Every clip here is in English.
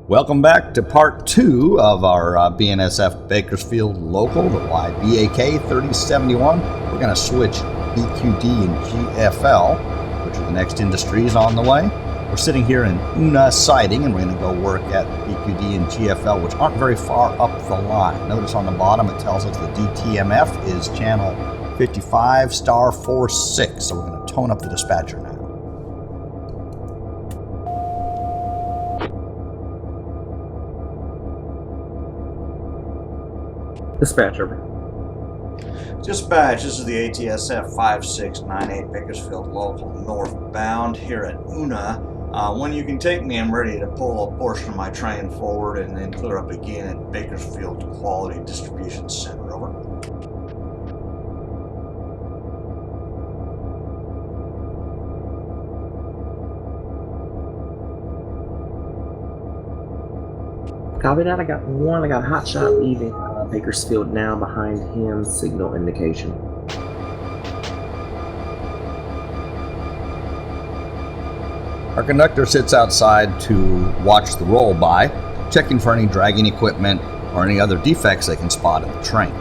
Welcome back to part 2 of our BNSF Bakersfield local, the Y-BAK3071. We're going to switch BQD and GFL, which are the next industries on the way. We're sitting here in Una siding, and we're going to go work at BQD and GFL, which aren't very far up the line. Notice on the bottom it tells us the DTMF is channel 55*46, so we're going to tone up the dispatcher now. Dispatch, over. Dispatch, this is the ATSF 5698 Bakersfield local northbound here at Una. When you can take me, I'm ready to pull a portion of my train forward and then clear up again at Bakersfield Quality Distribution Center. Over. Copy that. I got a hot shot leaving Bakersfield now. Behind him, signal indication. Our conductor sits outside to watch the roll by, checking for any dragging equipment or any other defects they can spot in the train.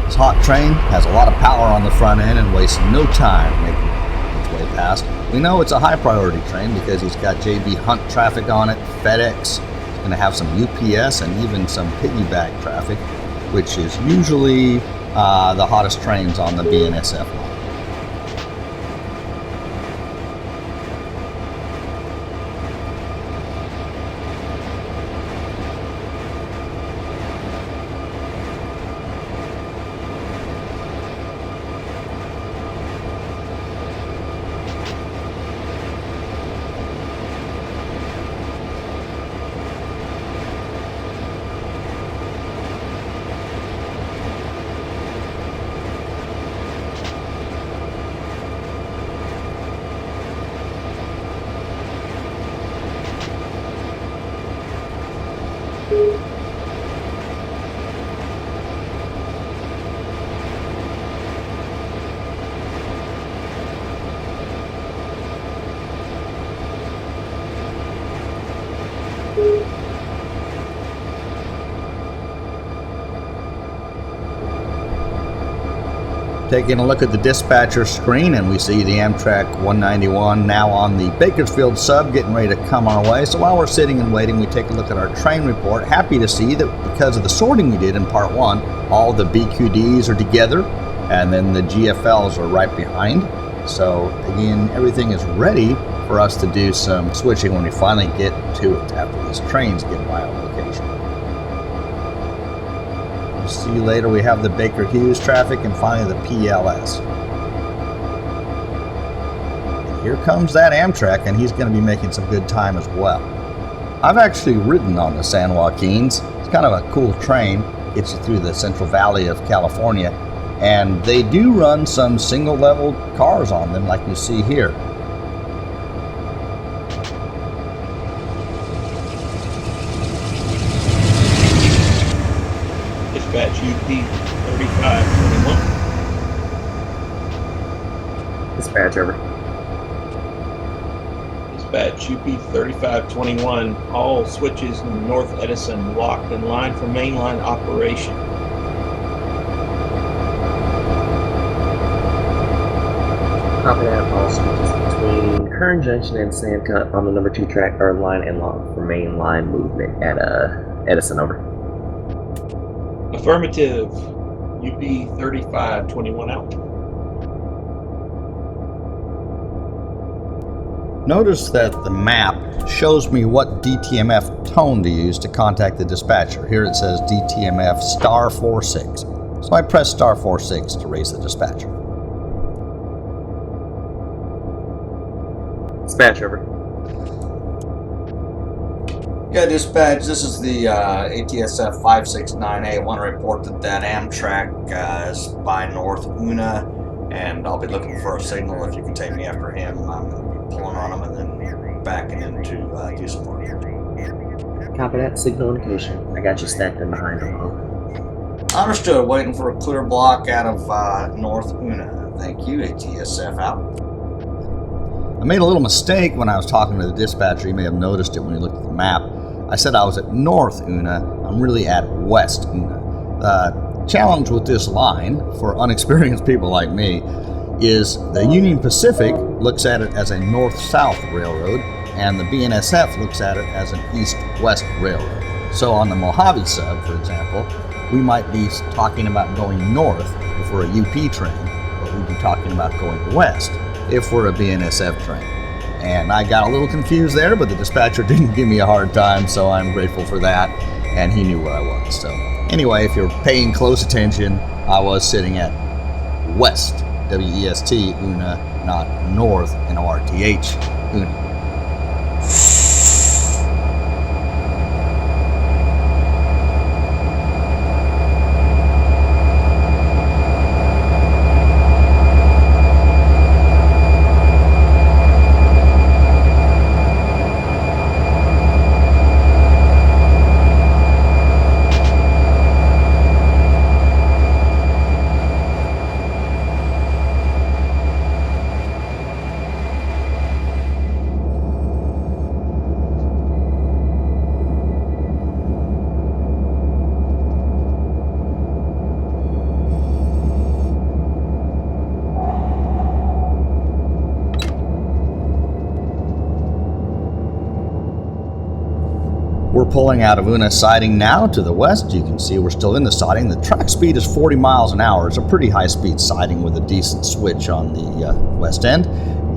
This hot train has a lot of power on the front end and wastes no time making its way past. We know it's a high priority train because he's got JB Hunt traffic on it, FedEx, he's going to have some UPS and even some piggyback traffic, which is usually the hottest trains on the BNSF line. Taking a look at the dispatcher screen, and we see the Amtrak 191 now on the Bakersfield sub getting ready to come our way. So while we're sitting and waiting, we take a look at our train report. Happy to see that because of the sorting we did in part 1, all the BQDs are together and then the GFLs are right behind. So again, everything is ready for us to do some switching when we finally get to it after these trains get by our location. See you later. We have the Baker-Hughes traffic and finally the PLS. And here comes that Amtrak, and he's going to be making some good time as well. I've actually ridden on the San Joaquins. It's kind of a cool train. Gets you through the Central Valley of California, and they do run some single-level cars on them like you see here. Dispatch UP3521. Dispatch, over. Dispatch UP3521. All switches in North Edison locked in line for mainline operation. Copy that. All switches between Kern Junction and Sandcut on the number 2 track are line and locked for mainline movement at Edison, over. Affirmative. UP3521 out. Notice that the map shows me what DTMF tone to use to contact the dispatcher. Here it says DTMF *46. So I press *46 to raise the dispatcher. Dispatch, over. Yeah, dispatch, this is the ATSF 5698. I want to report that Amtrak is by North Una, and I'll be looking for a signal if you can take me after him. I'm going to be pulling on him and then backing in to do some work. Copy that. Signal indication. I got you stacked in behind him. Understood. Waiting for a clear block out of North Una. Thank you. ATSF out. I made a little mistake when I was talking to the dispatcher. You may have noticed it when you looked at the map. I said I was at North Una. I'm really at West Una. The challenge with this line, for unexperienced people like me, is the Union Pacific looks at it as a north-south railroad, and the BNSF looks at it as an east-west railroad. So on the Mojave sub, for example, we might be talking about going north if we're a UP train, but we'd be talking about going west if we're a BNSF train. And I got a little confused there, but the dispatcher didn't give me a hard time, so I'm grateful for that, and he knew where I was. So anyway, if you're paying close attention, I was sitting at West, W-E-S-T, Una, not North, N-O-R-T-H, Una. We're pulling out of Una siding now to the west. You can see we're still in the siding. The track speed is 40 miles an hour. It's a pretty high-speed siding with a decent switch on the west end.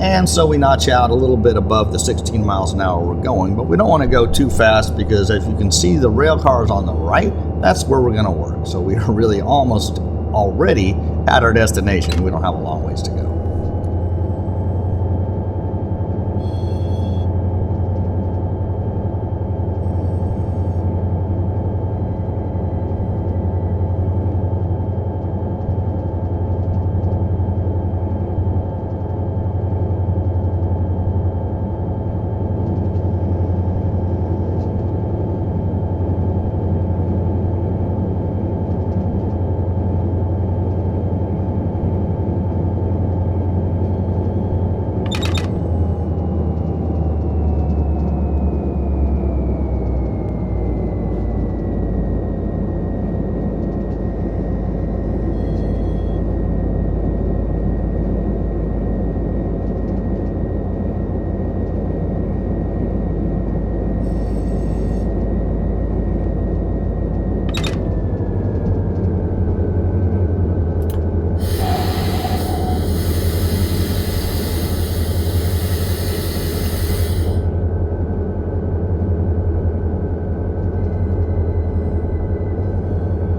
And so we notch out a little bit above the 16 miles an hour we're going, but we don't want to go too fast because as you can see, the rail cars on the right, that's where we're going to work. So we are really almost already at our destination. We don't have a long ways to go.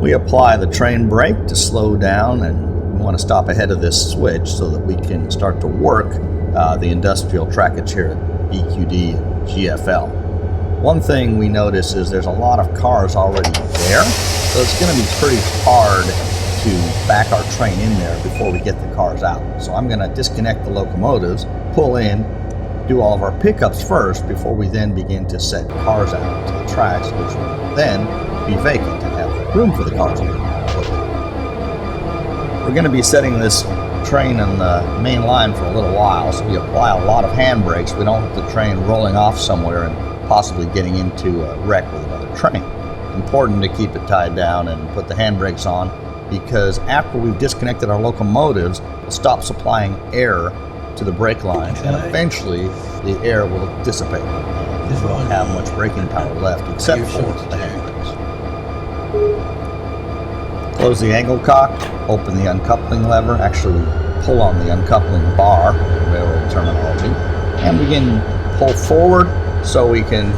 We apply the train brake to slow down, and we want to stop ahead of this switch so that we can start to work the industrial trackage here at BQD and GFL. One thing we notice is there's a lot of cars already there, so it's going to be pretty hard to back our train in there before we get the cars out. So I'm going to disconnect the locomotives, pull in, do all of our pickups first before we then begin to set cars out to the tracks, which will then be vacant and have room for the cars. We're going to be setting this train on the main line for a little while, so we apply a lot of hand brakes. We don't want the train rolling off somewhere and possibly getting into a wreck with another train. Important to keep it tied down and put the hand brakes on, because after we've disconnected our locomotives, we'll stop supplying air to the brake lines, and eventually the air will dissipate. We won't have much braking power left except for the hand brakes. Close the angle cock, open the uncoupling lever, actually pull on the uncoupling bar, railroad terminology, and begin pull forward so we can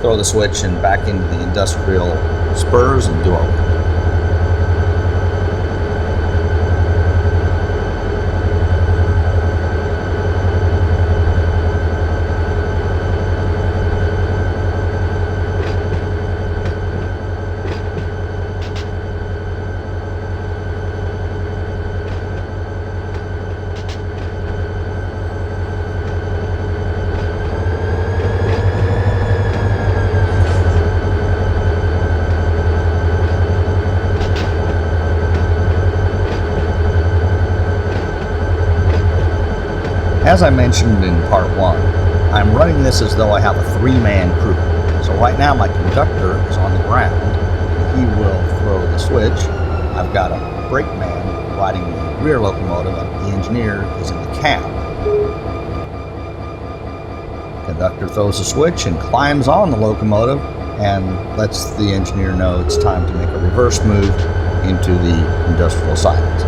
throw the switch and back into the industrial spurs and do our work. As I mentioned in part 1, I'm running this as though I have a 3-man crew. So right now my conductor is on the ground. He will throw the switch. I've got a brakeman riding the rear locomotive, and the engineer is in the cab. Conductor throws the switch and climbs on the locomotive and lets the engineer know it's time to make a reverse move into the industrial silence.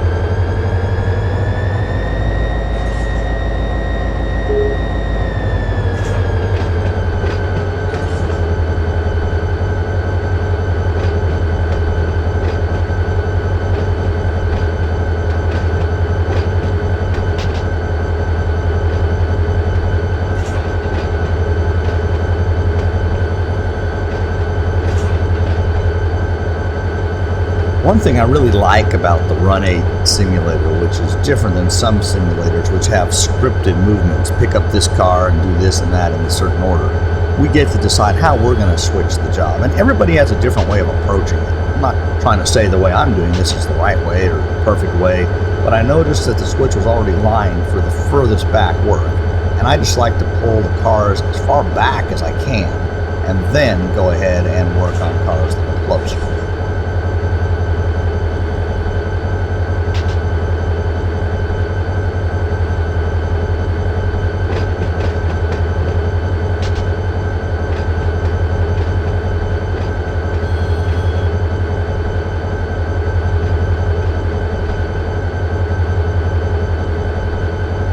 One thing I really like about the Run 8 simulator, which is different than some simulators which have scripted movements, pick up this car and do this and that in a certain order, we get to decide how we're going to switch the job. And everybody has a different way of approaching it. I'm not trying to say the way I'm doing this is the right way or the perfect way, but I noticed that the switch was already lined for the furthest back work. And I just like to pull the cars as far back as I can and then go ahead and work on cars that are closer.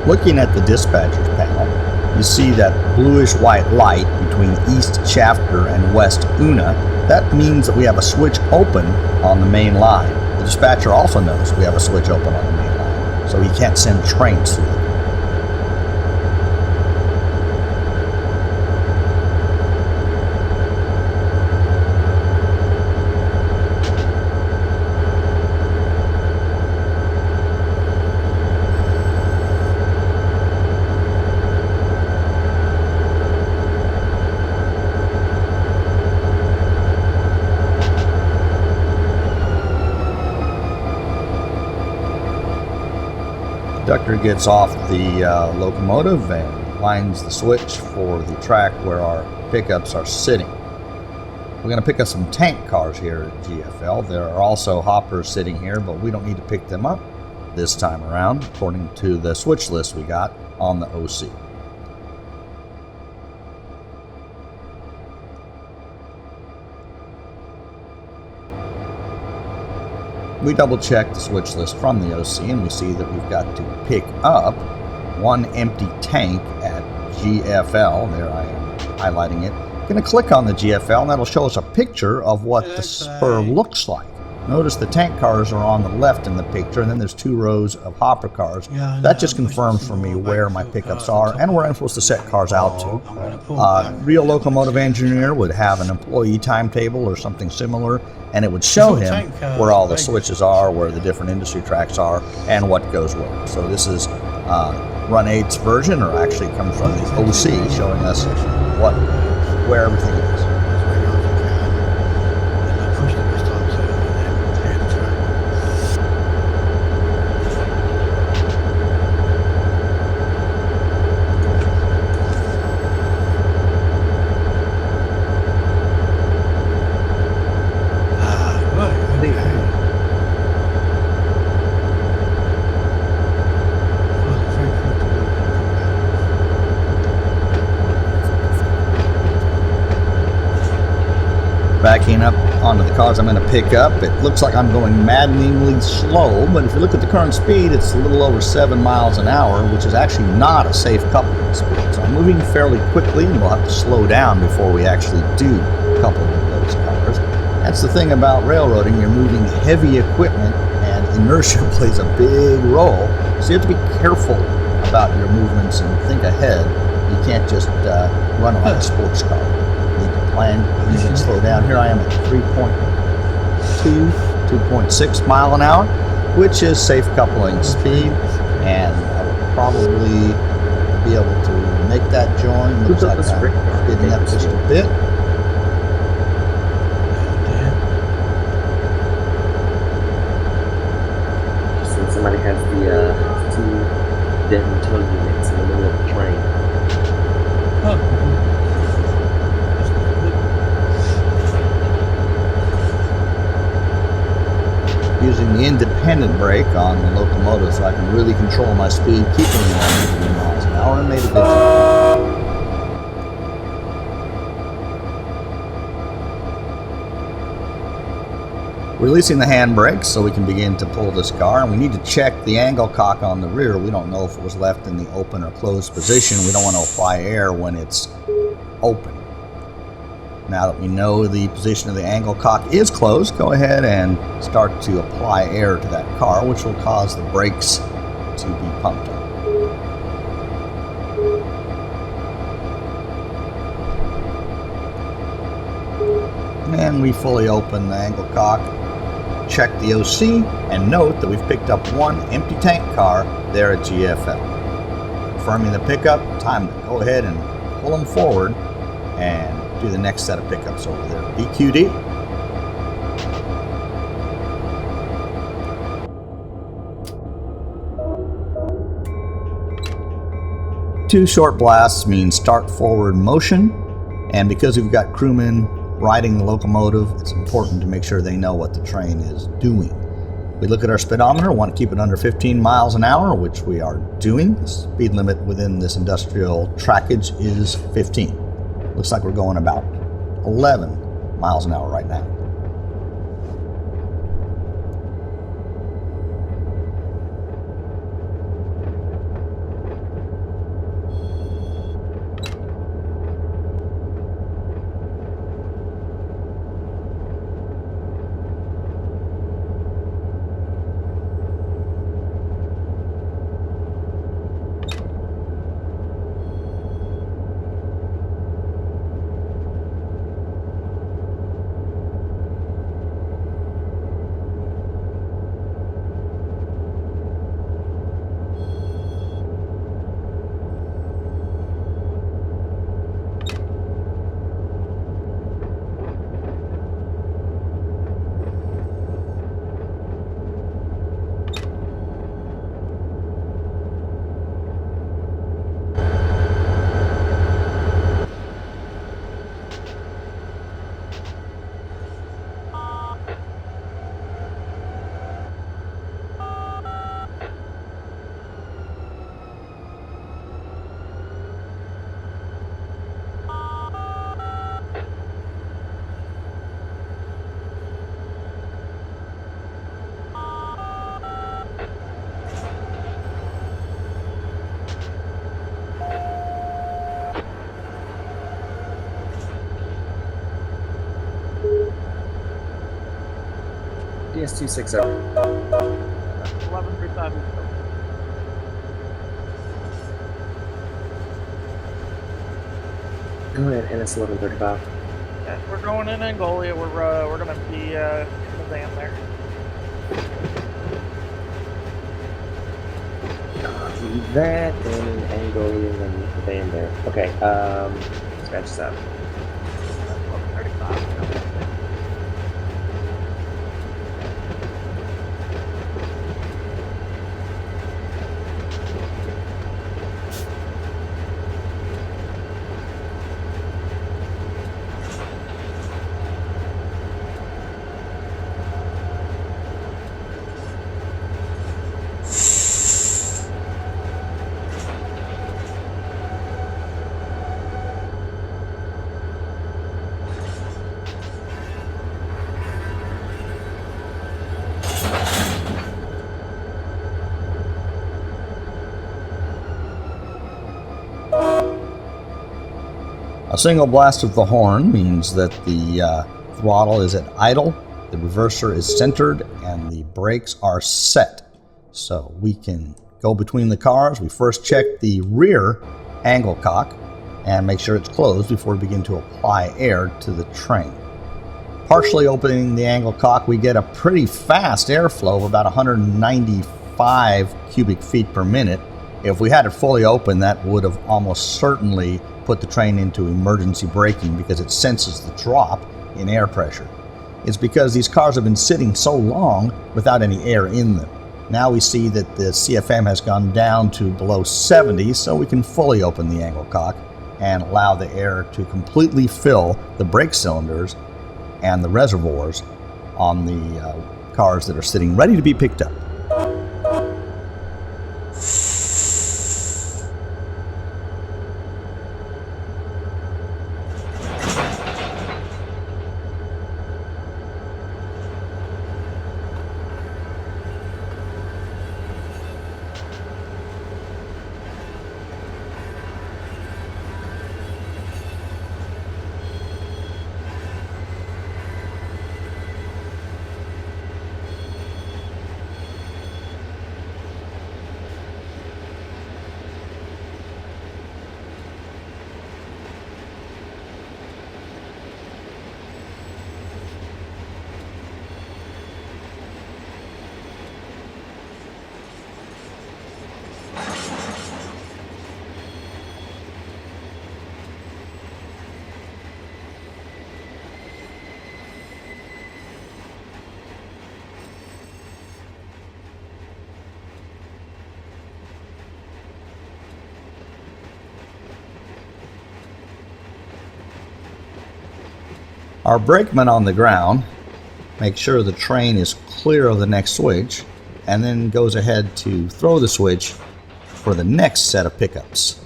Looking at the dispatcher's panel, you see that bluish-white light between East Shafter and West Una. That means that we have a switch open on the main line. The dispatcher also knows we have a switch open on the main line, so he can't send trains through it. Conductor gets off the locomotive and lines the switch for the track where our pickups are sitting. We're going to pick up some tank cars here at GFL. There are also hoppers sitting here, but we don't need to pick them up this time around, according to the switch list we got on the OC. We double check the switch list from the OC and we see that we've got to pick up one empty tank at GFL. There I am highlighting it. Going to click on the GFL and that'll show us a picture of what the spur looks like. Notice the tank cars are on the left in the picture, and then there's 2 rows of hopper cars. That just confirms for me where my pickups are and where I'm supposed to set cars out to. Real locomotive engineer would have an employee timetable or something similar, and it would show him where all the switches are, where the different industry tracks are, and what goes where. So this is Run 8's version, or actually it comes from the OC, showing us where everything is. Backing up onto the cars I'm going to pick up, it looks like I'm going maddeningly slow, but if you look at the current speed, it's a little over 7 miles an hour, which is actually not a safe coupling speed. So I'm moving fairly quickly, and we'll have to slow down before we actually do coupling of those cars. That's the thing about railroading. You're moving heavy equipment, and inertia plays a big role, so you have to be careful about your movements and think ahead. You can't just run like a sports car. Plan, even slow down. Here I am at 2.6 mile an hour, which is safe coupling speed, and I will probably be able to make that join. Looks like I'm speeding up just a bit. Just when somebody has the 2 dead tow units in the middle of Using the independent brake on the locomotive so I can really control my speed, keeping it at 15 miles an hour, and made a good job. Releasing the handbrake so we can begin to pull this car, and we need to check the angle cock on the rear. We don't know if it was left in the open or closed position. We don't want to apply air when it's open. Now that we know the position of the angle cock is closed, go ahead and start to apply air to that car, which will cause the brakes to be pumped up. And we fully open the angle cock, check the OC, and note that we've picked up one empty tank car there at GFL. Confirming the pickup, time to go ahead and pull them forward and do the next set of pickups over there. BQD. Two short blasts mean start forward motion, and because we've got crewmen riding the locomotive, it's important to make sure they know what the train is doing. We look at our speedometer, want to keep it under 15 miles an hour, which we are doing. The speed limit within this industrial trackage is 15. Looks like we're going about 11 miles an hour right now. DS260. 1135. Go ahead, NS1135. Okay, we're going in Angola. We're gonna be in the van there. That and Angola and the van there. Okay, scratch this out. 1135. A single blast of the horn means that the throttle is at idle, the reverser is centered, and the brakes are set. So we can go between the cars. We first check the rear angle cock and make sure it's closed before we begin to apply air to the train. Partially opening the angle cock, we get a pretty fast airflow of about 195 cubic feet per minute. If we had it fully open, that would have almost certainly put the train into emergency braking because it senses the drop in air pressure. It's because these cars have been sitting so long without any air in them. Now we see that the CFM has gone down to below 70, so we can fully open the angle cock and allow the air to completely fill the brake cylinders and the reservoirs on the cars that are sitting ready to be picked up. Our brakeman on the ground makes sure the train is clear of the next switch and then goes ahead to throw the switch for the next set of pickups.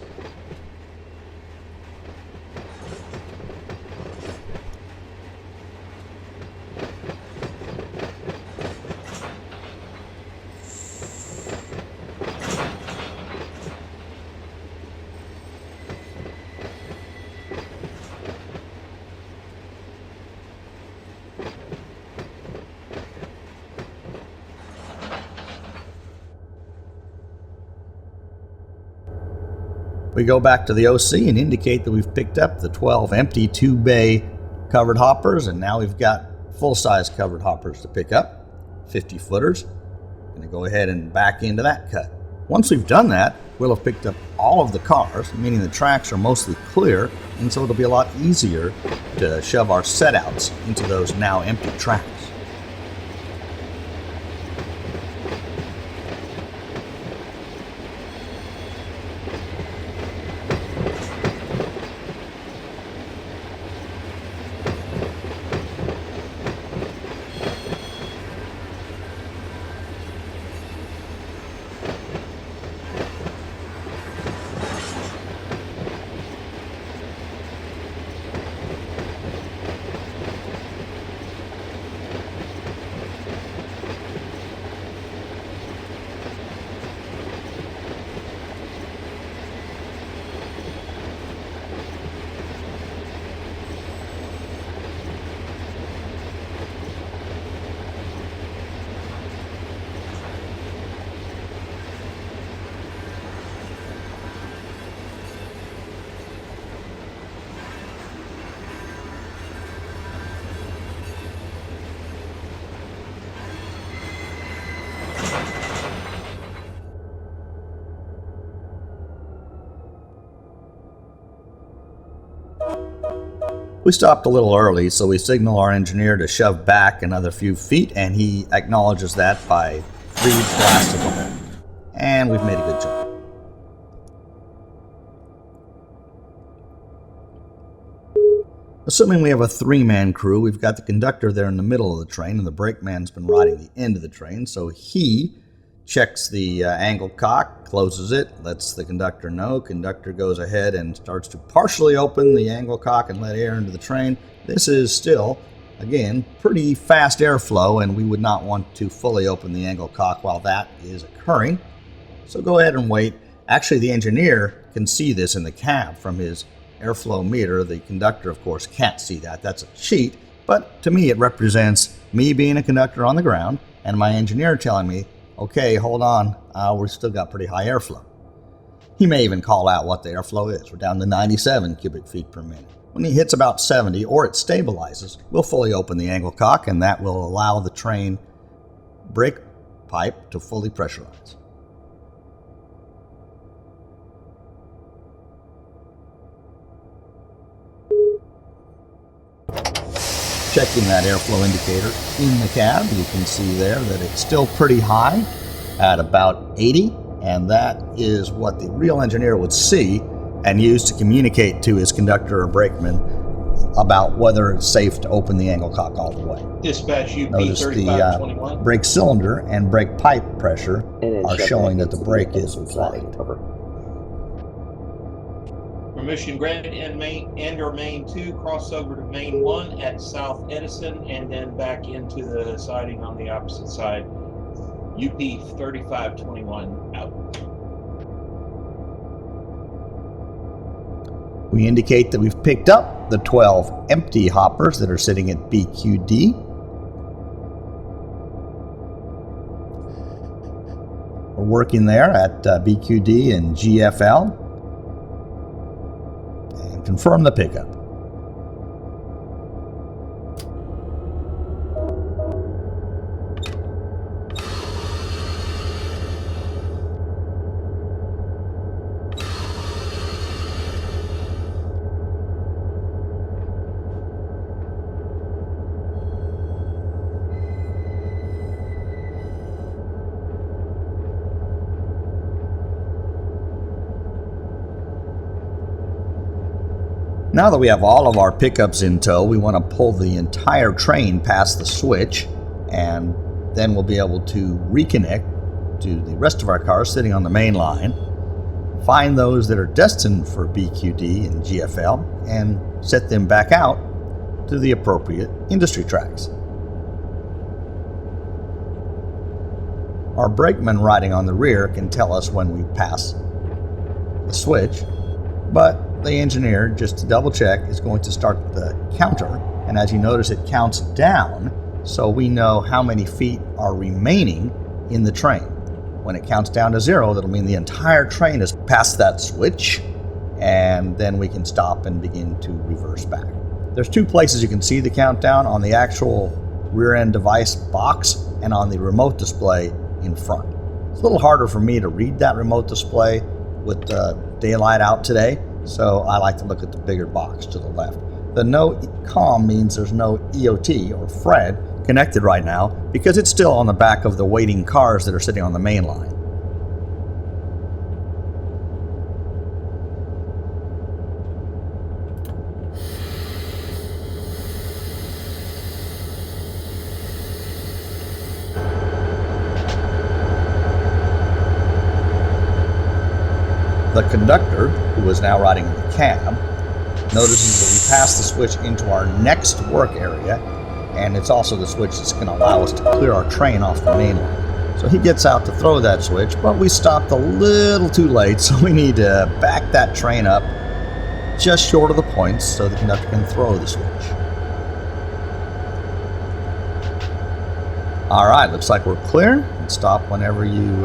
We go back to the OC and indicate that we've picked up the 12 empty 2-bay covered hoppers, and now we've got full-size covered hoppers to pick up, 50 footers. Going to go ahead and back into that cut. Once we've done that, we'll have picked up all of the cars, meaning the tracks are mostly clear, and so it'll be a lot easier to shove our setouts into those now empty tracks. We stopped a little early, so we signal our engineer to shove back another few feet, and he acknowledges that by 3 blasts of the horn. And we've made a good job. Assuming we have a 3-man crew, we've got the conductor there in the middle of the train, and the brakeman's been riding the end of the train, so he checks the angle cock, closes it, lets the conductor know. Conductor goes ahead and starts to partially open the angle cock and let air into the train. This is still, again, pretty fast airflow, and we would not want to fully open the angle cock while that is occurring. So go ahead and wait. Actually, the engineer can see this in the cab from his airflow meter. The conductor, of course, can't see that. That's a cheat. But to me, it represents me being a conductor on the ground and my engineer telling me, okay, hold on, we've still got pretty high airflow. He may even call out what the airflow is. We're down to 97 cubic feet per minute. When he hits about 70 or it stabilizes, we'll fully open the angle cock, and that will allow the train brake pipe to fully pressurize. Checking that airflow indicator in the cab, you can see there that it's still pretty high at about 80, and that is what the real engineer would see and used to communicate to his conductor or brakeman about whether it's safe to open the angle cock all the way. Dispatch UP Notice the 3521. brake cylinder and brake pipe pressure are showing that the brake is applied. Over. Permission granted and or main 2, cross over to main 1 at South Edison, and then back into the siding on the opposite side. UP 3521 out. We indicate that we've picked up the 12 empty hoppers that are sitting at BQD. We're working there at BQD and GFL. And confirm the pickup. Now that we have all of our pickups in tow, we want to pull the entire train past the switch, and then we'll be able to reconnect to the rest of our cars sitting on the main line, find those that are destined for BQD and GFL, and set them back out to the appropriate industry tracks. Our brakeman riding on the rear can tell us when we pass the switch, but the engineer, just to double check, is going to start the counter, and as you notice, it counts down so we know how many feet are remaining in the train. When it counts down to 0, that'll mean the entire train is past that switch, and then we can stop and begin to reverse back. There's 2 places you can see the countdown: on the actual rear end device box and on the remote display in front. It's a little harder for me to read that remote display with daylight out today, so I like to look at the bigger box to the left. The no COM means there's no EOT or FRED connected right now because it's still on the back of the waiting cars that are sitting on the main line. The conductor, who is now riding in the cab, notices that we pass the switch into our next work area, and it's also the switch that's going to allow us to clear our train off the main line. So he gets out to throw that switch, but we stopped a little too late, so we need to back that train up just short of the points so the conductor can throw the switch. All right, looks like we're clear. Stop whenever you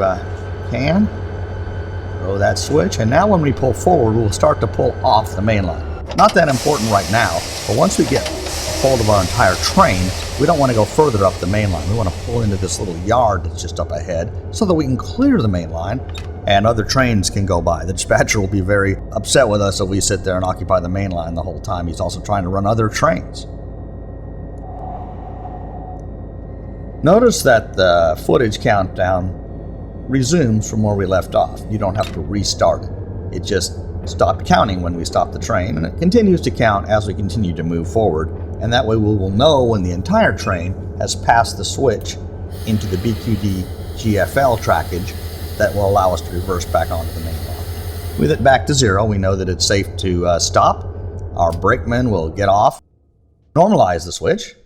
can. Throw that switch, and now when we pull forward, we'll start to pull off the main line. Not that important right now, but once we get a hold of our entire train, we don't want to go further up the main line. We want to pull into this little yard that's just up ahead so that we can clear the main line and other trains can go by. The dispatcher will be very upset with us if we sit there and occupy the main line the whole time. He's also trying to run other trains. Notice that the footage countdown resumes from where we left off. You don't have to restart it. It just stopped counting when we stopped the train, and it continues to count as we continue to move forward, and that way we will know when the entire train has passed the switch into the BQD GFL trackage that will allow us to reverse back onto the main line. With it back to 0, we know that it's safe to stop. Our brakeman will get off, normalize the switch,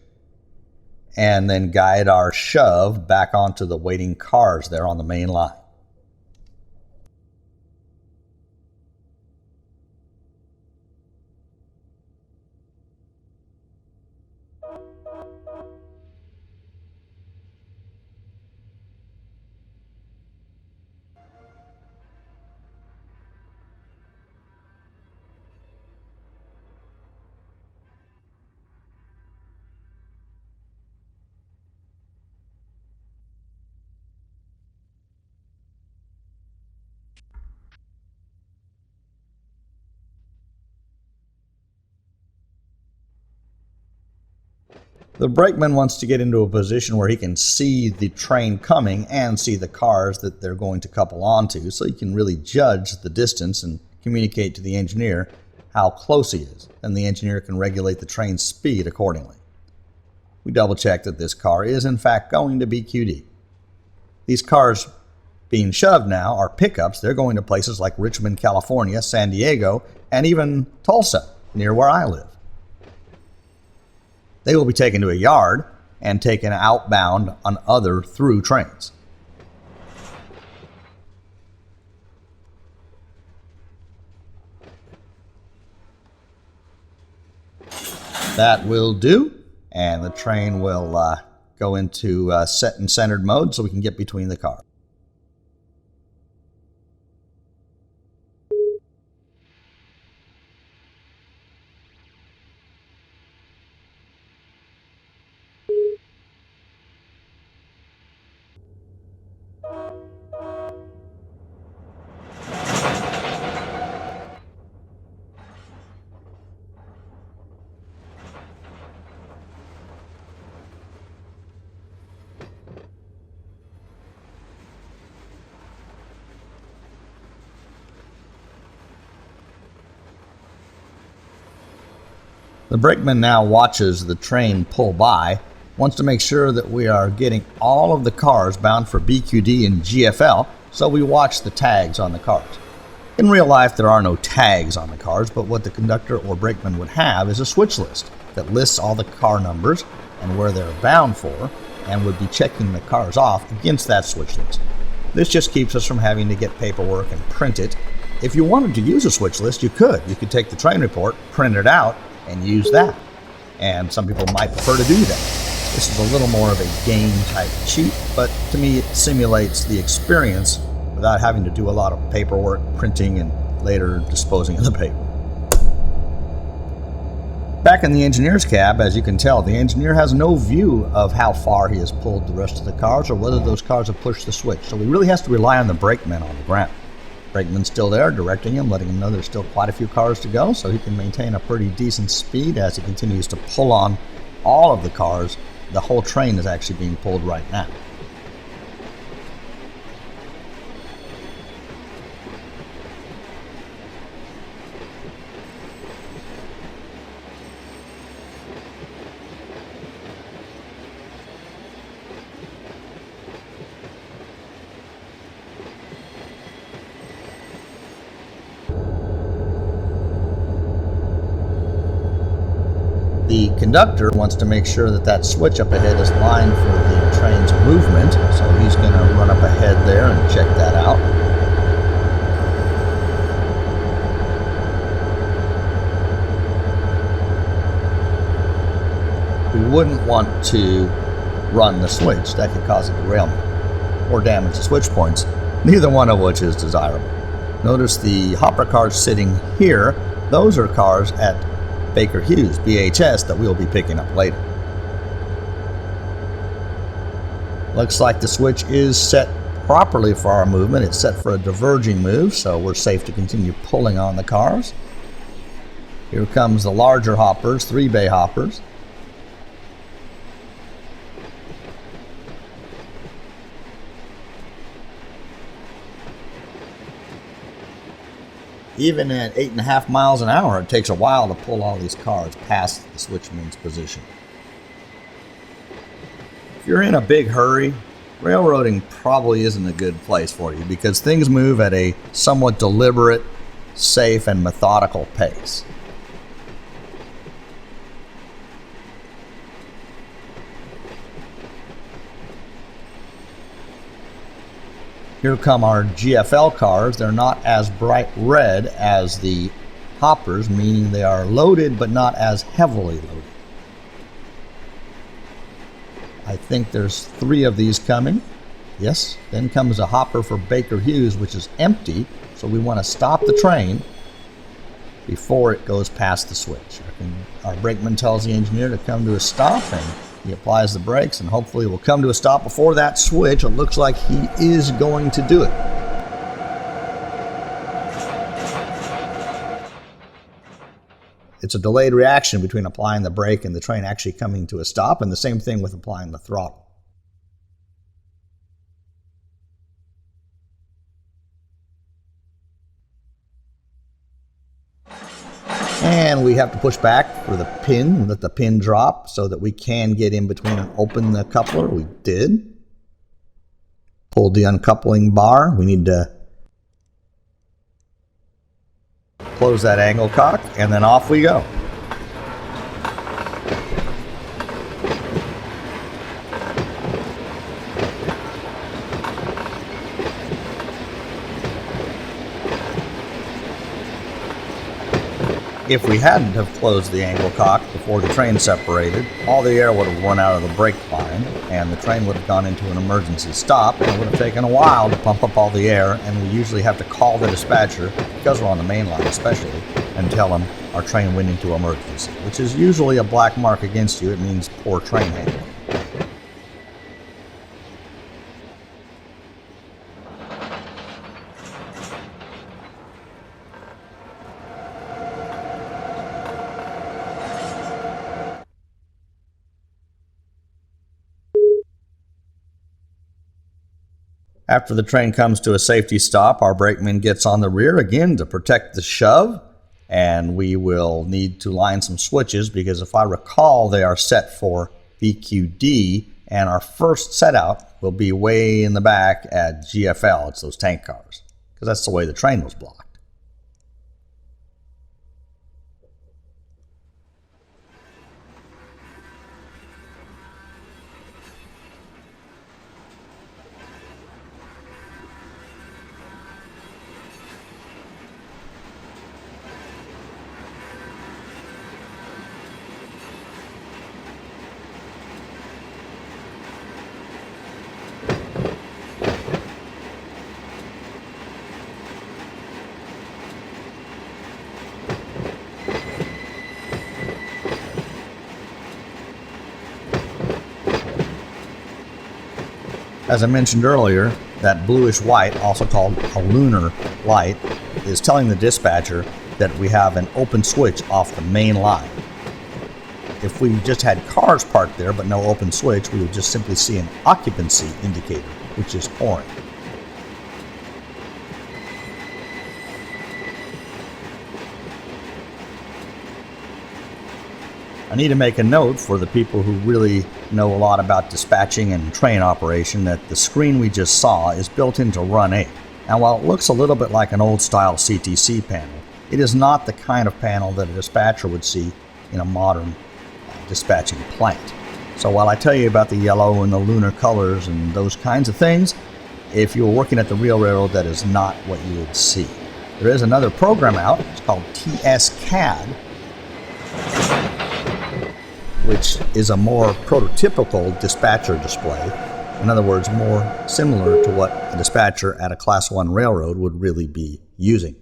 and then guide our shove back onto the waiting cars there on the main line. The brakeman wants to get into a position where he can see the train coming and see the cars that they're going to couple onto, so he can really judge the distance and communicate to the engineer how close he is, and the engineer can regulate the train's speed accordingly. We double check that this car is in fact going to BQD. These cars being shoved now are pickups. They're going to places like Richmond, California, San Diego, and even Tulsa, near where I live. They will be taken to a yard and taken outbound on other through trains. That will do, and the train will go into set and centered mode so we can get between the cars. The brakeman now watches the train pull by, wants to make sure that we are getting all of the cars bound for BQD and GFL, so we watch the tags on the cars. In real life, there are no tags on the cars, but what the conductor or brakeman would have is a switch list that lists all the car numbers and where they're bound for, and would be checking the cars off against that switch list. This just keeps us from having to get paperwork and print it. If you wanted to use a switch list, you could. You could take the train report, print it out, and use that. And some people might prefer to do that. This is a little more of a game type cheat, but to me it simulates the experience without having to do a lot of paperwork, printing, and later disposing of the paper. Back in the engineer's cab, as you can tell, the engineer has no view of how far he has pulled the rest of the cars or whether those cars have pushed the switch, so he really has to rely on the brakeman on the ground. Brakeman's still there, directing him, letting him know there's still quite a few cars to go, so he can maintain a pretty decent speed as he continues to pull on all of the cars. The whole train is actually being pulled right now. The conductor wants to make sure that that switch up ahead is lined for the train's movement, so he's going to run up ahead there and check that out. We wouldn't want to run the switch. That could cause a derailment or damage the switch points, neither one of which is desirable. Notice the hopper cars sitting here. Those are cars at Baker-Hughes, BHS, that we'll be picking up later. Looks like the switch is set properly for our movement. It's set for a diverging move, so we're safe to continue pulling on the cars. Here comes the larger hoppers, 3-bay hoppers. Even at 8.5 miles an hour, it takes a while to pull all these cars past the switchman's position. If you're in a big hurry, railroading probably isn't a good place for you because things move at a somewhat deliberate, safe, and methodical pace. Here come our GFL cars. They're not as bright red as the hoppers, meaning they are loaded but not as heavily loaded. I think there's 3 of these coming. Yes, then comes a hopper for Baker-Hughes, which is empty, so we want to stop the train before it goes past the switch. Our brakeman tells the engineer to come to a stop, and he applies the brakes, and hopefully we'll come to a stop before that switch. It looks like he is going to do it. It's a delayed reaction between applying the brake and the train actually coming to a stop, and the same thing with applying the throttle. we have to push back for the pin, let the pin drop so that we can get in between and open the coupler. We did. Pulled the uncoupling bar. We need to close that angle cock, and then off we go. If we hadn't have closed the angle cock before the train separated, all the air would have run out of the brake line, and the train would have gone into an emergency stop, and it would have taken a while to pump up all the air, and we usually have to call the dispatcher, because we're on the main line especially, and tell them our train went into emergency, which is usually a black mark against you. It means poor train handling. After the train comes to a safety stop, our brakeman gets on the rear again to protect the shove, and we will need to line some switches because if I recall, they are set for BQD, and our first set out will be way in the back at GFL. It's those tank cars, because that's the way the train was blocked. As I mentioned earlier, that bluish white, also called a lunar light, is telling the dispatcher that we have an open switch off the main line. If we just had cars parked there but no open switch, we would just simply see an occupancy indicator, which is orange. I need to make a note for the people who really know a lot about dispatching and train operation that the screen we just saw is built into Run 8. And while it looks a little bit like an old-style CTC panel, it is not the kind of panel that a dispatcher would see in a modern dispatching plant. So while I tell you about the yellow and the lunar colors and those kinds of things, if you were working at the real railroad, that is not what you would see. There is another program out, it's called TS-CAD, which is a more prototypical dispatcher display. In other words, more similar to what a dispatcher at a Class 1 railroad would really be using.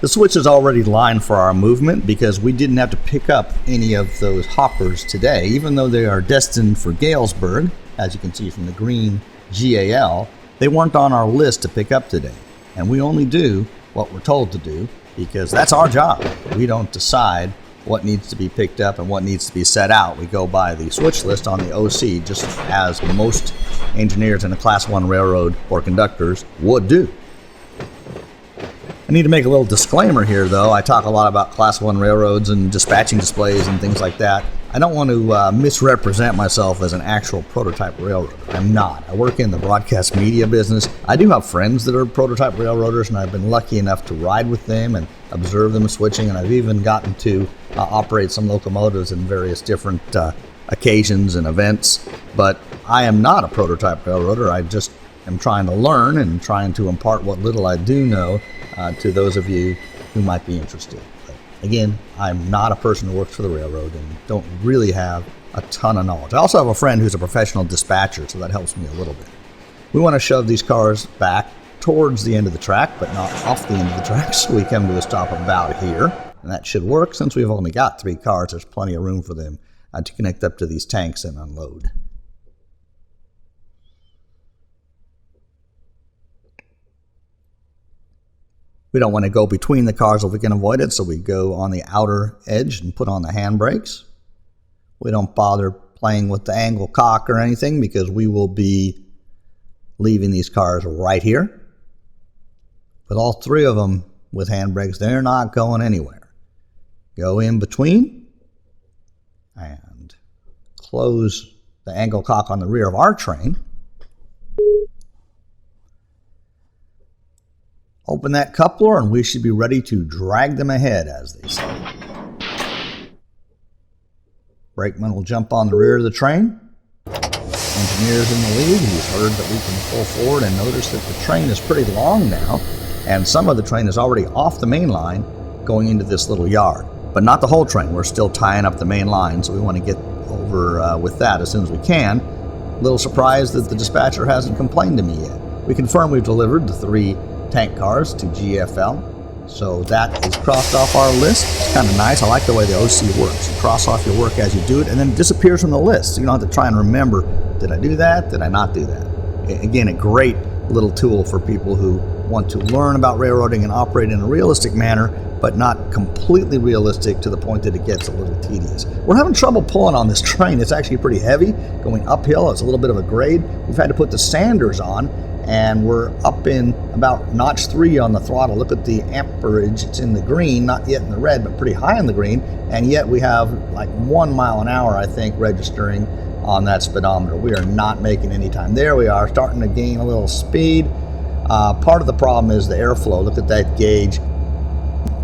The switch is already lined for our movement because we didn't have to pick up any of those hoppers today, even though they are destined for Galesburg. As you can see from the green GAL, they weren't on our list to pick up today. And we only do what we're told to do because that's our job. We don't decide what needs to be picked up and what needs to be set out. We go by the switch list on the OC, just as most engineers in a Class 1 railroad or conductors would do. I need to make a little disclaimer here, though. I talk a lot about Class 1 railroads and dispatching displays and things like that. I don't want to misrepresent myself as an actual prototype railroader. I'm not. I work in the broadcast media business. I do have friends that are prototype railroaders, and I've been lucky enough to ride with them and observe them switching, and I've even gotten to operate some locomotives in various different occasions and events. But I am not a prototype railroader. I just am trying to learn and trying to impart what little I do know to those of you who might be interested. Again, I'm not a person who works for the railroad and don't really have a ton of knowledge. I also have a friend who's a professional dispatcher, so that helps me a little bit. We want to shove these cars back towards the end of the track, but not off the end of the track, so we come to a stop about here. And that should work. Since we've only got 3 cars, there's plenty of room for them to connect up to these tanks and unload. We don't want to go between the cars if we can avoid it, so we go on the outer edge and put on the handbrakes. We don't bother playing with the angle cock or anything because we will be leaving these cars right here. But all 3 of them with handbrakes, they're not going anywhere. Go in between and close the angle cock on the rear of our train. Open that coupler and we should be ready to drag them ahead, as they say. Brakeman will jump on the rear of the train. Engineer's in the lead. He's heard that we can pull forward and notice that the train is pretty long now, and some of the train is already off the main line going into this little yard. But not the whole train. We're still tying up the main line, so we want to get over with that as soon as we can. A little surprised that the dispatcher hasn't complained to me yet. We confirm we've delivered the 3 tank cars to GFL, so that is crossed off our list. It's kind of nice. I like the way the OC works. You cross off your work as you do it, and then it disappears from the list, so you don't have to try and remember, did I do that? Did I not do that? Again, a great little tool for people who want to learn about railroading and operate in a realistic manner, but not completely realistic to the point that it gets a little tedious. We're having trouble pulling on this train. It's actually pretty heavy, going uphill. It's a little bit of a grade. We've had to put the sanders on, and we're up in about notch 3 on the throttle. Look at the amperage. It's in the green, not yet in the red, but pretty high in the green, and yet we have like 1 mile an hour, I think, registering on that speedometer. We are not making any time. There we are, starting to gain a little speed. Part of the problem is the airflow. Look at that gauge.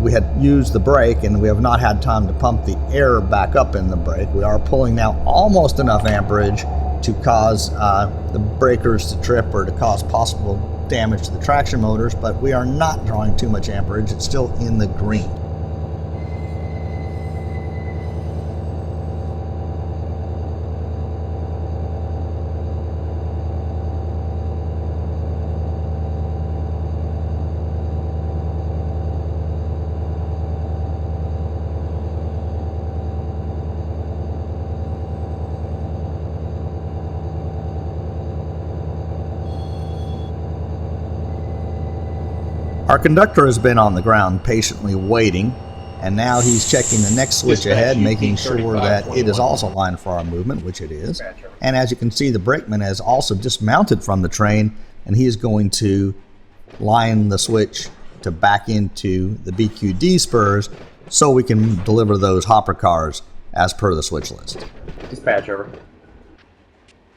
We had used the brake, and we have not had time to pump the air back up in the brake. We are pulling now almost enough amperage to cause the breakers to trip or to cause possible damage to the traction motors, but we are not drawing too much amperage. It's still in the green. Our conductor has been on the ground patiently waiting, and now he's checking the next switch ahead, making sure that it is also lined for our movement, which it is. And as you can see, the brakeman has also dismounted from the train, and he is going to line the switch to back into the BQD spurs so we can deliver those hopper cars as per the switch list. Dispatch over.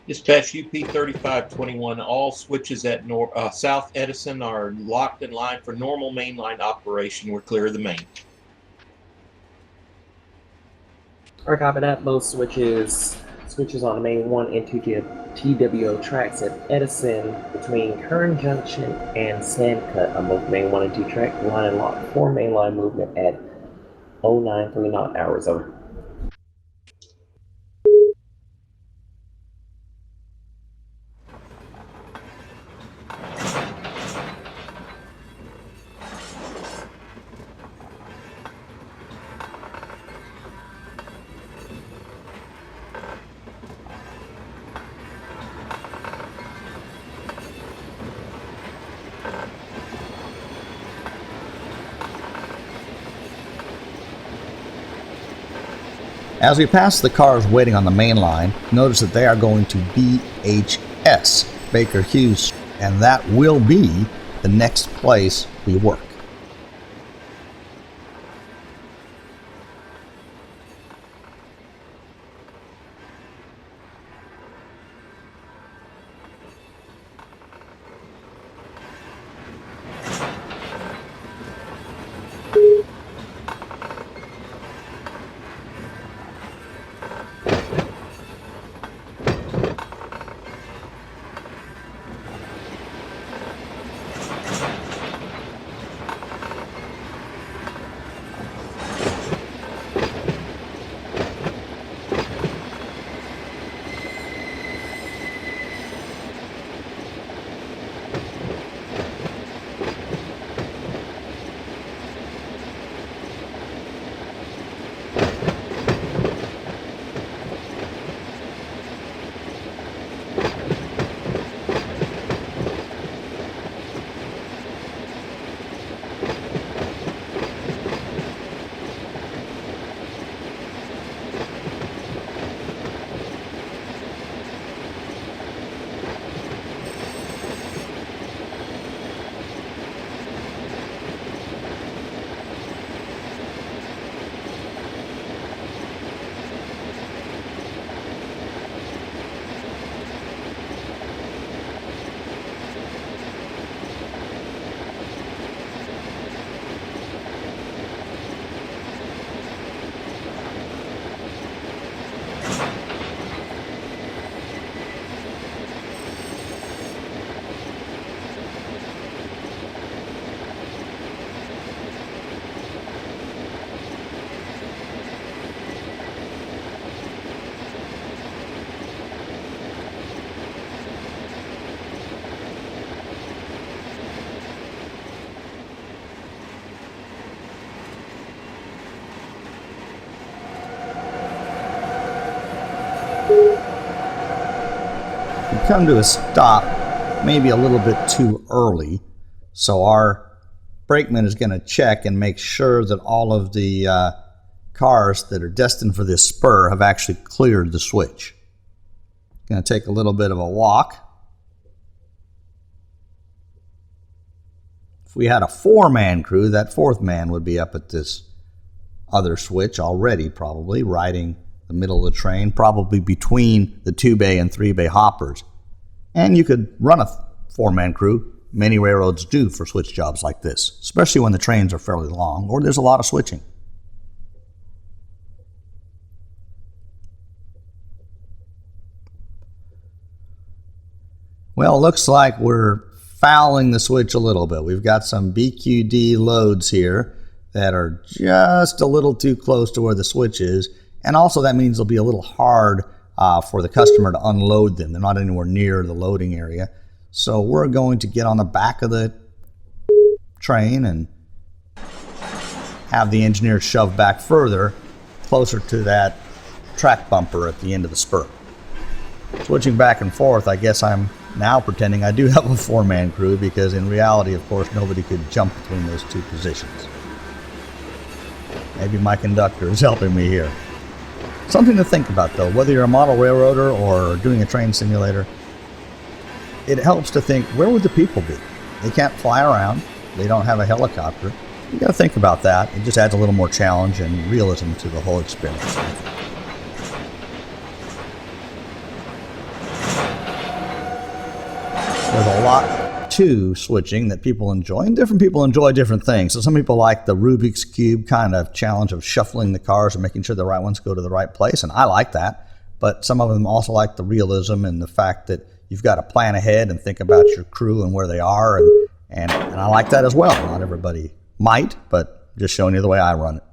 Dispatch UP3521. All switches at South Edison are locked in line for normal mainline operation. We're clear of the main. Or copy that. Both switches on the main 1 and 2 TWO tracks at Edison between Kern Junction and Sandcut on both main 1 and 2 track. Line and lock for mainline movement at 093 knot hours. Over. As we pass the cars waiting on the main line, notice that they are going to BHS, Baker-Hughes, and that will be the next place we work. come to a stop maybe a little bit too early. So our brakeman is going to check and make sure that all of the cars that are destined for this spur have actually cleared the switch. Going to take a little bit of a walk. If we had a 4-man crew, that 4th man would be up at this other switch already, probably riding the middle of the train, probably between the 2-bay and 3-bay hoppers. And you could run a 4-man crew. Many railroads do for switch jobs like this, especially when the trains are fairly long or there's a lot of switching. Well, it looks like we're fouling the switch a little bit. We've got some BQD loads here that are just a little too close to where the switch is. And also that means it'll be a little hard for the customer to unload them. They're not anywhere near the loading area. So we're going to get on the back of the train and have the engineer shove back further, closer to that track bumper at the end of the spur. Switching back and forth, I guess I'm now pretending I do have a 4-man crew, because in reality, of course, nobody could jump between those two positions. Maybe my conductor is helping me here. Something to think about, though, whether you're a model railroader or doing a train simulator, it helps to think, where would the people be? They can't fly around. They don't have a helicopter. You got to think about that. It just adds a little more challenge and realism to the whole experience. There's a lot to switching that people enjoy, and different people enjoy different things. So some people like the Rubik's Cube kind of challenge of shuffling the cars and making sure the right ones go to the right place, and I like that. But some of them also like the realism and the fact that you've got to plan ahead and think about your crew and where they are, and I like that as well. Not everybody might, but just showing you the way I run it.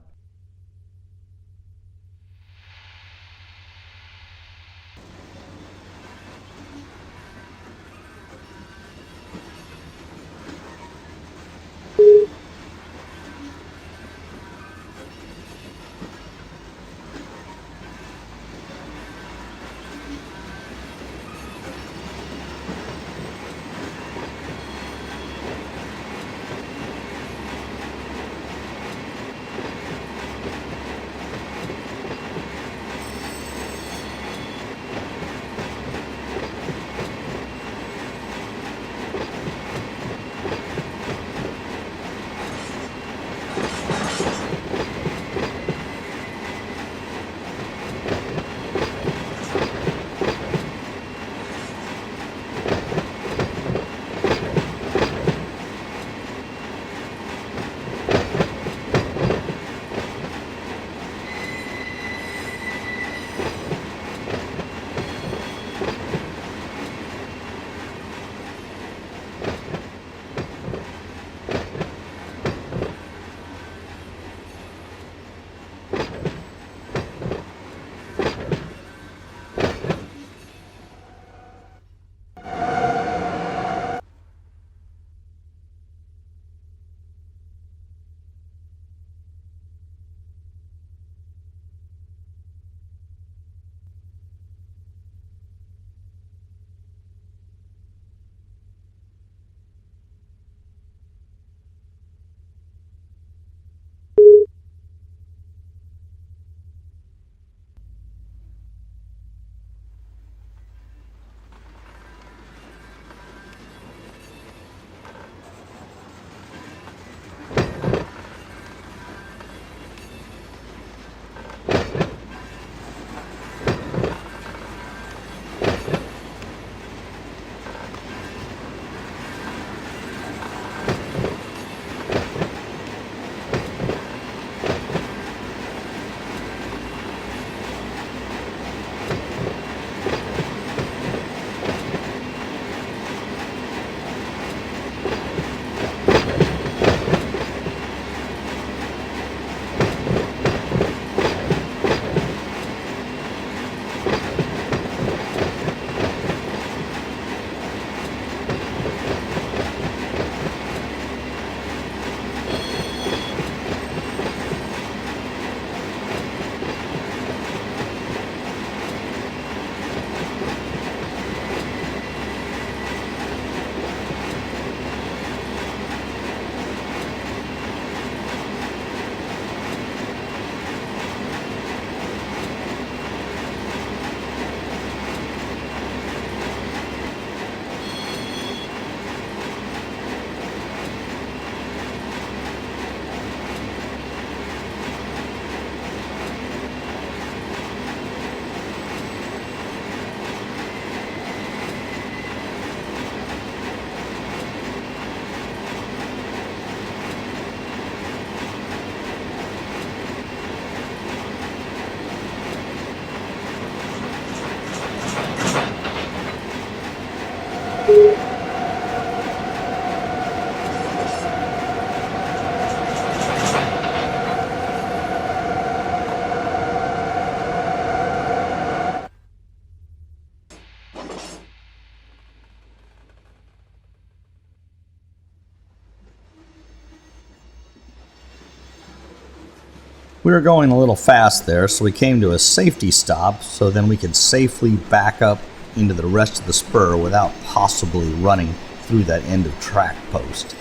We were going a little fast there, so we came to a safety stop so then we could safely back up into the rest of the spur without possibly running through that end of track post.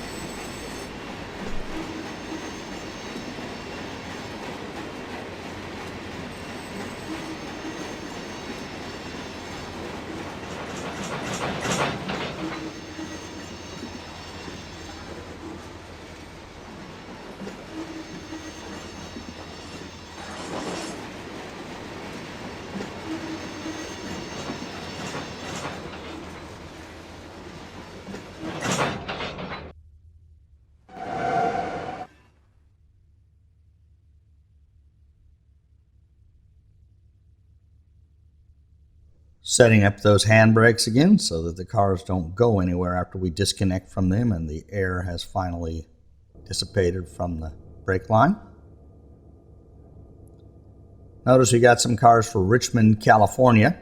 Setting up those handbrakes again so that the cars don't go anywhere after we disconnect from them and the air has finally dissipated from the brake line. Notice we got some cars for Richmond, California,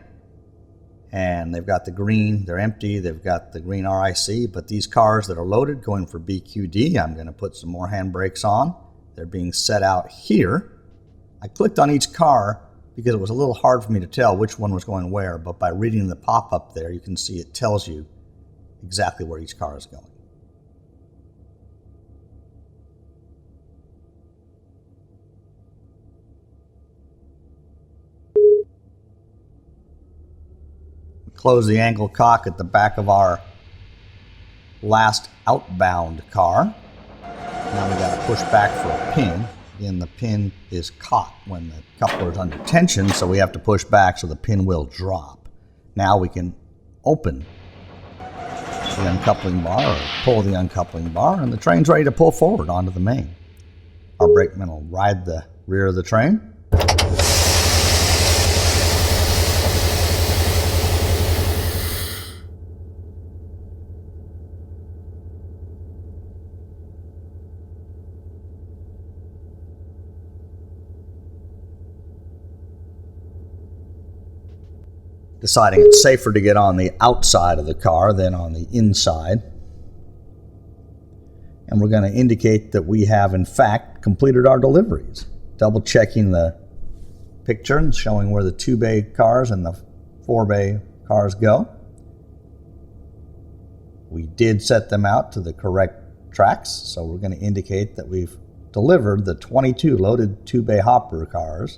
and they've got the green, they're empty, they've got the green RIC, but these cars that are loaded going for BQD, I'm going to put some more handbrakes on. They're being set out here. I clicked on each car because it was a little hard for me to tell which one was going where, but by reading the pop-up there, you can see it tells you exactly where each car is going. We close the angle cock at the back of our last outbound car. Now we got to push back for a pin. Again, the pin is caught when the coupler is under tension, so we have to push back so the pin will drop. Now we can open the uncoupling bar or pull the uncoupling bar, and the train's ready to pull forward onto the main. Our brakeman will ride the rear of the train. Deciding it's safer to get on the outside of the car than on the inside. And we're going to indicate that we have, in fact, completed our deliveries. Double checking the picture and showing where the 2-bay cars and the 4-bay cars go. We did set them out to the correct tracks, so we're going to indicate that we've delivered the 22 loaded 2-bay hopper cars.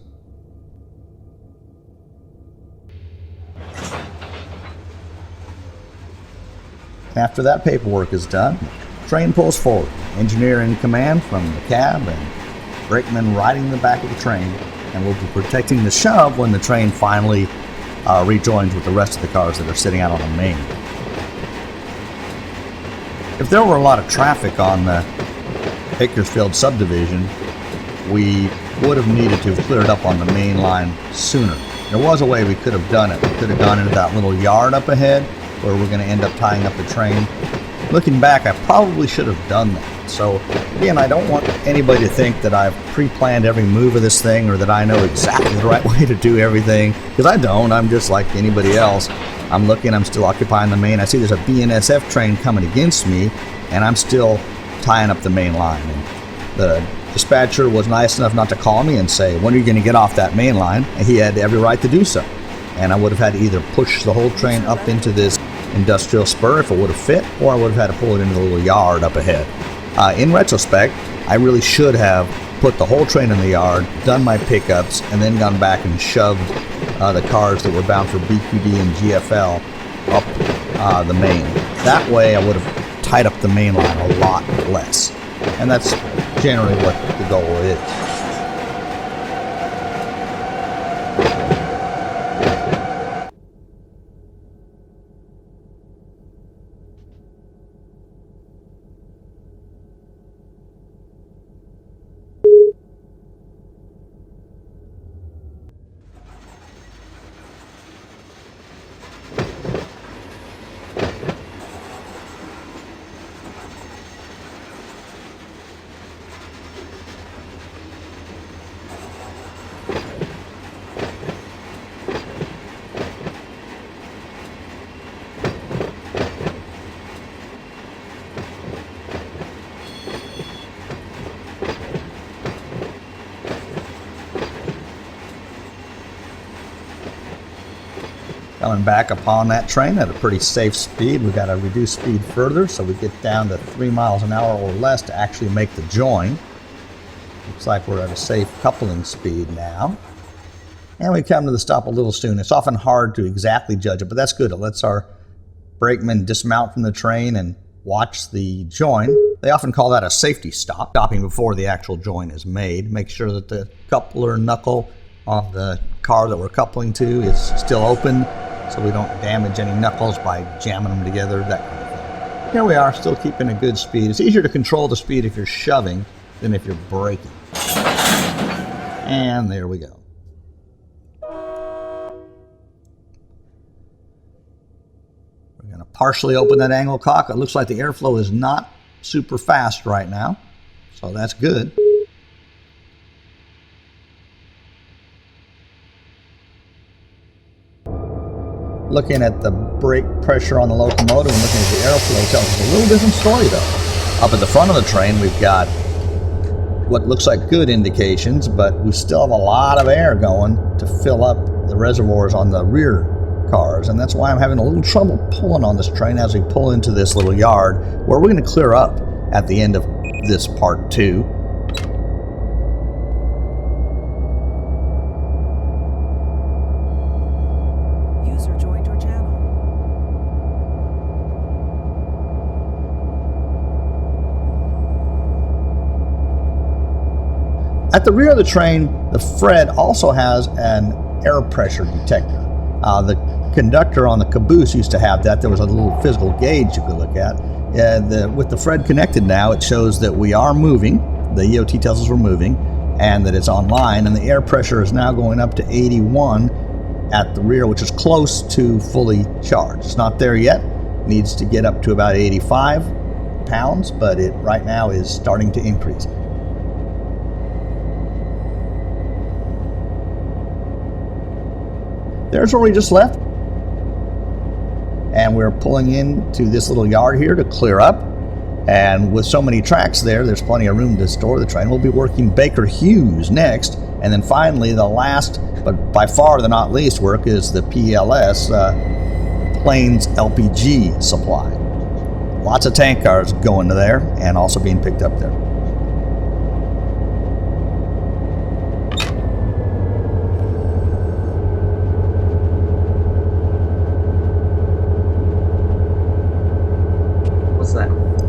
After that paperwork is done, the train pulls forward. Engineer in command from the cab and brakeman riding the back of the train, and we'll be protecting the shove when the train finally rejoins with the rest of the cars that are sitting out on the main. If there were a lot of traffic on the Bakersfield subdivision, we would have needed to have cleared up on the main line sooner. There was a way we could have done it. We could have gone into that little yard up ahead where we're going to end up tying up the train. Looking back, I probably should have done that. So again, I don't want anybody to think that I've pre-planned every move of this thing or that I know exactly the right way to do everything, because I don't. I'm just like anybody else. I'm looking, I'm still occupying the main. I see there's a BNSF train coming against me, and I'm still tying up the main line. And the dispatcher was nice enough not to call me and say, when are you going to get off that main line? And he had every right to do so. And I would have had to either push the whole train up into this industrial spur if it would have fit, or I would have had to pull it into the little yard up ahead. In retrospect, I really should have put the whole train in the yard, done my pickups, and then gone back and shoved the cars that were bound for BQD and GFL up the main. That way I would have tied up the main line a lot less. And that's generally what the goal is. Coming back upon that train at a pretty safe speed. We've got to reduce speed further so we get down to 3 miles an hour or less to actually make the join. Looks like we're at a safe coupling speed now. And we come to the stop a little soon. It's often hard to exactly judge it, but that's good. It lets our brakemen dismount from the train and watch the join. They often call that a safety stop, stopping before the actual join is made. Make sure that the coupler knuckle on the car that we're coupling to is still open, so we don't damage any knuckles by jamming them together, that kind of thing. Here we are, still keeping a good speed. It's easier to control the speed if you're shoving than if you're braking. And there we go. We're going to partially open that angle cock. It looks like the airflow is not super fast right now, so that's good. Looking at the brake pressure on the locomotive and looking at the airflow tells us a little different story though. Up at the front of the train we've got what looks like good indications, but we still have a lot of air going to fill up the reservoirs on the rear cars, and that's why I'm having a little trouble pulling on this train as we pull into this little yard where we're going to clear up at the end of this part 2. At the rear of the train, the Fred also has an air pressure detector. The conductor on the caboose used to have that. There was a little physical gauge you could look at. With the Fred connected now, it shows that we are moving. The EOT tells us we're moving and that it's online, and the air pressure is now going up to 81 at the rear, which is close to fully charged. It's not there yet. It needs to get up to about 85 pounds, but it right now is starting to increase. There's where we just left. And we're pulling into this little yard here to clear up. And with so many tracks there's plenty of room to store the train. We'll be working Baker-Hughes next. And then finally, the last, but by far the not least work, is the PLS, Plains LPG supply. Lots of tank cars going to there and also being picked up there.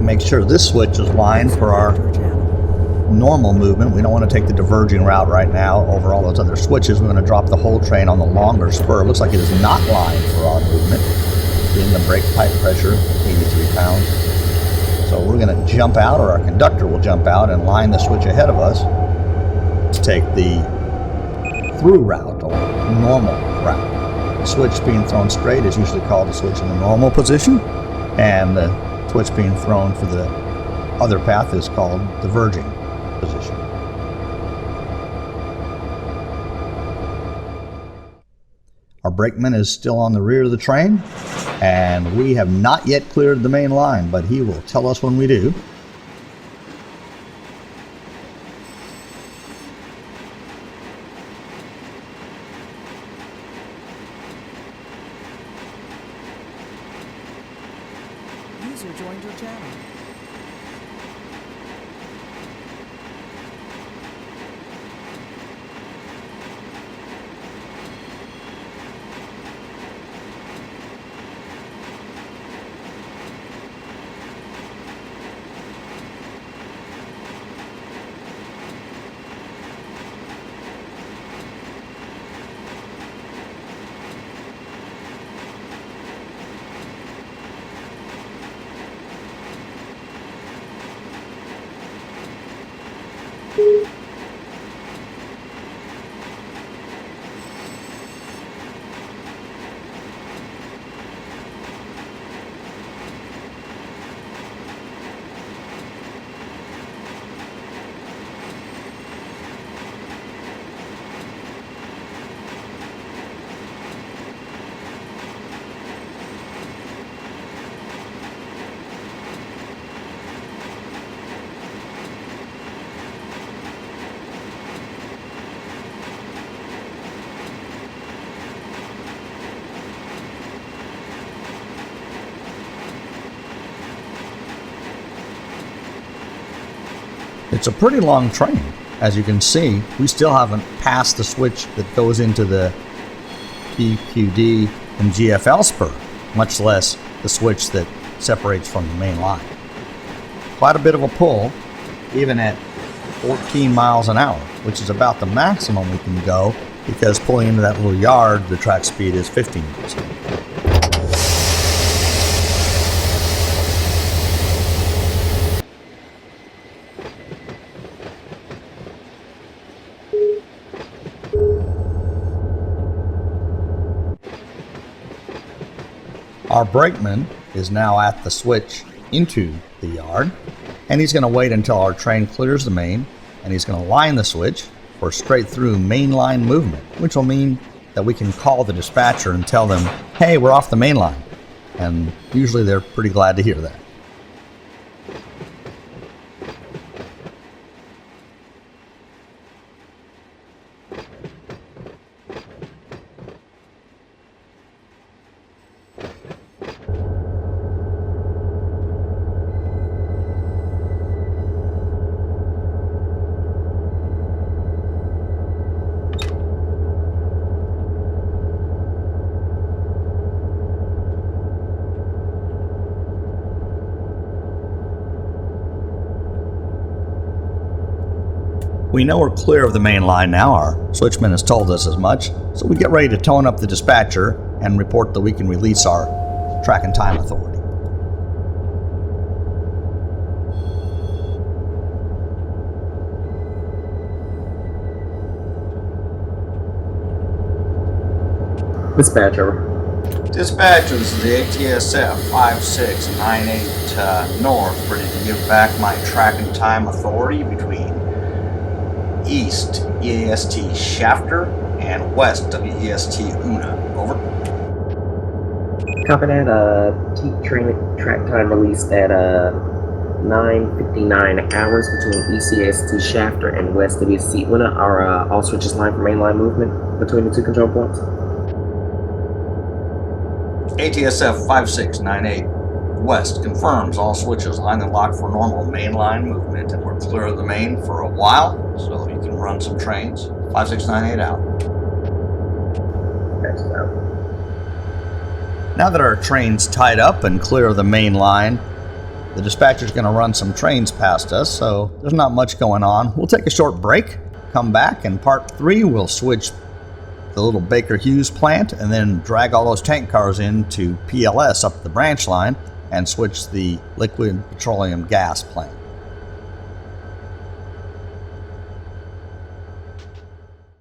Make sure this switch is lined for our normal movement. We don't want to take the diverging route right now over all those other switches. We're going to drop the whole train on the longer spur. It looks like it is not lined for our movement. Being the brake pipe pressure, 83 pounds. So we're going to jump out, or our conductor will jump out and line the switch ahead of us to take the through route or normal route. The switch being thrown straight is usually called a switch in the normal position, and the switch being thrown for the other path is called the verging position. Our brakeman is still on the rear of the train, and we have not yet cleared the main line, but he will tell us when we do. User joined your channel. It's a pretty long train. As you can see, we still haven't passed the switch that goes into the BQD and GFL spur, much less the switch that separates from the main line. Quite a bit of a pull, even at 14 miles an hour, which is about the maximum we can go, because pulling into that little yard, the track speed is 15 miles an hour. Our brakeman is now at the switch into the yard, and he's going to wait until our train clears the main, and he's going to line the switch for straight through mainline movement, which will mean that we can call the dispatcher and tell them, hey, we're off the main line. And usually they're pretty glad to hear that. We know we're clear of the main line now. Our switchman has told us as much, so we get ready to tone up the dispatcher and report that we can release our track and time authority. Dispatcher. Dispatcher, this is the ATSF 5698 North, ready to give back my track and time authority between East EAST Shafter and West WEST Una. Over. Copy that. Train track time released at 9:59 hours between ECST Shafter and West WST Una. Are all switches lined for mainline movement between the two control points? ATSF 5698 West confirms all switches lined and locked for normal mainline movement, and we're clear of the main for a while, so you can run some trains. 5698 out. That's out. Now that our train's tied up and clear of the main line, the dispatcher's going to run some trains past us, so there's not much going on. We'll take a short break, come back, and part 3 we'll switch the little Baker-Hughes plant and then drag all those tank cars into PLS up the branch line and switch the liquid petroleum gas plant.